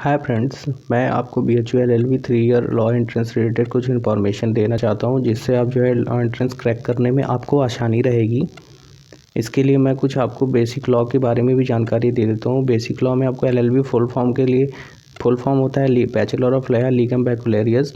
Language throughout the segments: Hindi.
हाय फ्रेंड्स, मैं आपको BHU LLB 3 year law entrance related कुछ इन्फॉर्मेशन देना चाहता हूं, जिससे आप जो है लॉ एंट्रेंस क्रैक करने में आपको आसानी रहेगी। इसके लिए मैं कुछ आपको बेसिक लॉ के बारे में भी जानकारी दे देता हूं। बेसिक लॉ में आपको LLB फुल फॉर्म होता है बैचलर ऑफ लॉ लीगम बैकुलरियस।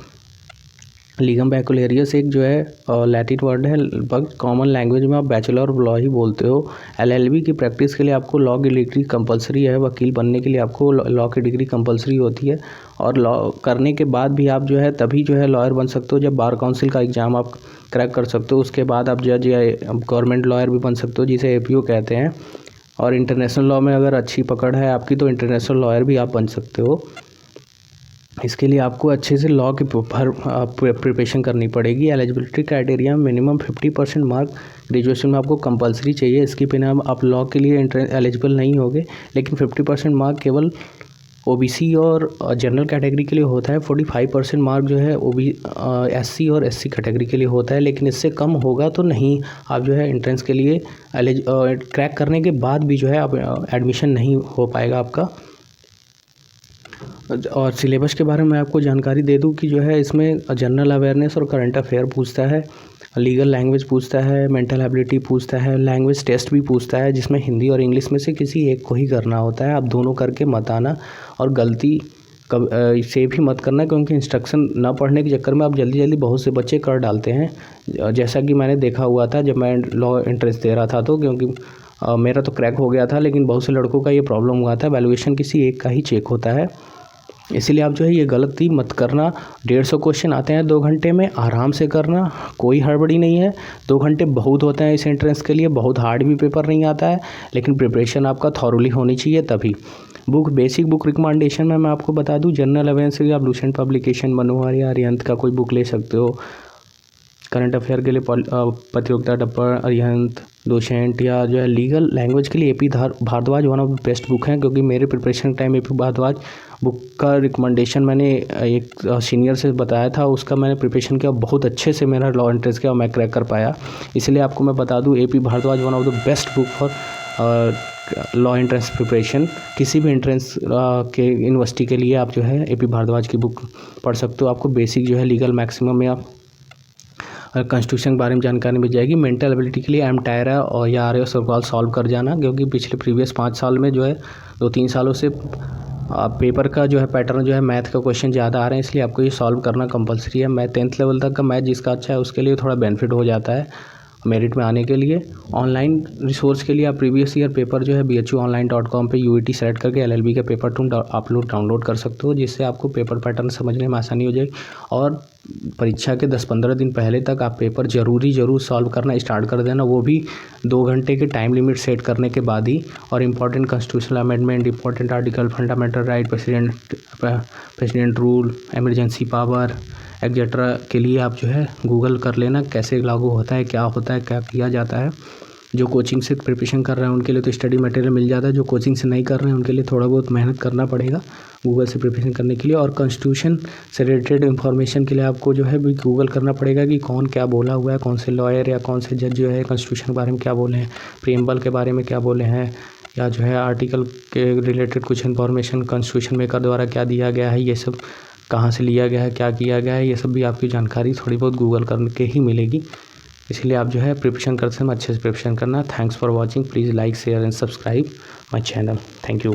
लीगम बैकुलरियस एक जो है लैटिन वर्ड है, लगभग कॉमन लैंग्वेज में आप बैचलर ऑफ लॉ ही बोलते हो। LLB की प्रैक्टिस के लिए आपको लॉ की डिग्री कंपलसरी है। वकील बनने के लिए आपको लॉ की डिग्री कंपलसरी होती है, और लॉ करने के बाद भी आप जो है तभी जो है लॉयर बन सकते हो जब बार काउंसिल का एग्ज़ाम आप क्रैक कर सकते हो। उसके बाद आप जज या गवर्नमेंट लॉयर भी बन सकते हो, जिसे APO कहते हैं। और इंटरनेशनल लॉ में अगर अच्छी पकड़ है आपकी तो इंटरनेशनल लॉयर भी आप बन सकते हो। इसके लिए आपको अच्छे से लॉ की प्रिपरेशन करनी पड़ेगी। Eligibility criteria minimum 50% mark graduation में आपको कंपलसरी चाहिए। इसके बिना आप लॉ के लिए एलिजिबल नहीं होगे। लेकिन 50% मार्क केवल OBC और जनरल कैटेगरी के लिए होता है। 45% मार्क जो है SC और SC कैटेगरी के लिए होता है, लेकिन इससे कम होगा तो नहीं, आप जो है एंट्रेंस के लिए क्रैक करने के बाद भी जो है आप एडमिशन नहीं हो पाएगा आपका। और सिलेबस के बारे में आपको जानकारी दे दूं कि जो है इसमें जनरल अवेयरनेस और करंट अफेयर पूछता है, लीगल लैंग्वेज पूछता है, मेंटल एबिलिटी पूछता है, लैंग्वेज टेस्ट भी पूछता है, जिसमें हिंदी और इंग्लिश में से किसी एक को ही करना होता है। आप दोनों करके मत आना, और गलती से भी मत करना, क्योंकि इंस्ट्रक्शन ना पढ़ने के चक्कर में आप जल्दी बहुत से बच्चे कर डालते हैं, जैसा कि मैंने देखा हुआ था जब मैं लॉ एंट्रेंस दे रहा था। तो क्योंकि मेरा तो क्रैक हो गया था, लेकिन बहुत से लड़कों का ये प्रॉब्लम हुआ था। वैल्यूएशन किसी एक का ही चेक होता है, इसीलिए आप जो है ये गलती मत करना। 150 क्वेश्चन आते हैं 2 घंटे में, आराम से करना, कोई हड़बड़ी नहीं है। 2 घंटे बहुत होते हैं इस एंट्रेंस के लिए, बहुत हार्ड भी पेपर नहीं आता है, लेकिन प्रिपरेशन आपका थॉरली होनी चाहिए तभी। बेसिक बुक रिकमेंडेशन में मैं आपको बता दूं, जनरल अवेयर्स के आप लूसेंट पब्लिकेशन, मनोहर या अरिहंत का कोई बुक ले सकते हो। करंट अफेयर के लिए प्रतियोगिता टप्पर, अरिहंत, लूसेंट, या जो है लीगल लैंग्वेज के लिए AP Bharadwaj one of the best book हैं, क्योंकि मेरे preparation time AP Bharadwaj book का रिकमेंडेशन मैंने एक सीनियर से बताया था, उसका मैंने प्रिपरेशन किया, बहुत अच्छे से मेरा लॉ एंट्रेंस किया और मैं क्रैक कर पाया। इसलिए आपको मैं बता दूं, AP Bharadwaj one of the best book for law entrance preparation. किसी भी एंट्रेंस के यूनिवर्सिटी के लिए आप जो है AP भारद्वाज की बुक पढ़ सकते हो। आपको बेसिक जो है लीगल मैक्सिमम में आप कॉन्स्टिट्यूशन के बारे में जानकारी मिल जाएगी। मेंटल एबिलिटी के लिए एमटायरा और या RA सवाल सॉल्व कर जाना, क्योंकि पिछले प्रीवियस 5 साल में जो है 2-3 सालों से पेपर का जो है पैटर्न जो है मैथ का क्वेश्चन ज़्यादा आ रहे हैं, इसलिए आपको ये सॉल्व करना कंपलसरी है। मैं 10th लेवल तक का मैथ जिसका अच्छा है उसके लिए थोड़ा बेनिफिट हो जाता है मेरिट में आने के लिए। ऑनलाइन रिसोर्स के लिए आप प्रीवियस ईयर पेपर जो है bhuonline.com पे UET सेलेक्ट करके LLB का पेपर आप लोग डाउनलोड कर सकते हो, जिससे आपको पेपर पैटर्न समझने में आसानी हो जाएगी। और परीक्षा के 10-15 दिन पहले तक आप पेपर ज़रूर सॉल्व करना स्टार्ट कर देना, वो भी 2 घंटे के टाइम लिमिट सेट करने के बाद ही। और important constitutional amendment, important article, fundamental right, president rule, emergency power etcetera के लिए आप जो है गूगल कर लेना, कैसे लागू होता है, क्या होता है, क्या किया जाता है। जो कोचिंग से प्रिपरेशन कर रहे हैं उनके लिए तो स्टडी मटेरियल मिल जाता है, जो कोचिंग से नहीं कर रहे हैं उनके लिए थोड़ा बहुत मेहनत करना पड़ेगा गूगल से प्रिपरेशन करने के लिए। और कॉन्स्टिट्यूशन से रिलेटेड इन्फॉर्मेशन के लिए आपको जो है भी गूगल करना पड़ेगा कि कौन क्या बोला हुआ है, कौन से लॉयर या कौन से जज जो है कॉन्स्टिट्यूशन के बारे में क्या बोले हैं, प्रीएम्बल के बारे में क्या बोले हैं, या जो है आर्टिकल के रिलेटेड कुछ इन्फॉर्मेशन कॉन्स्टिट्यूशन मेकर द्वारा क्या दिया गया है, ये सब कहाँ से लिया गया है, क्या किया गया है, ये सब भी आपकी जानकारी थोड़ी बहुत गूगल करके ही मिलेगी। इसलिए आप जो है प्रिपरेशन करते समय अच्छे से प्रिपरेशन करना। Thanks for watching. Please like, share and subscribe my channel. Thank you.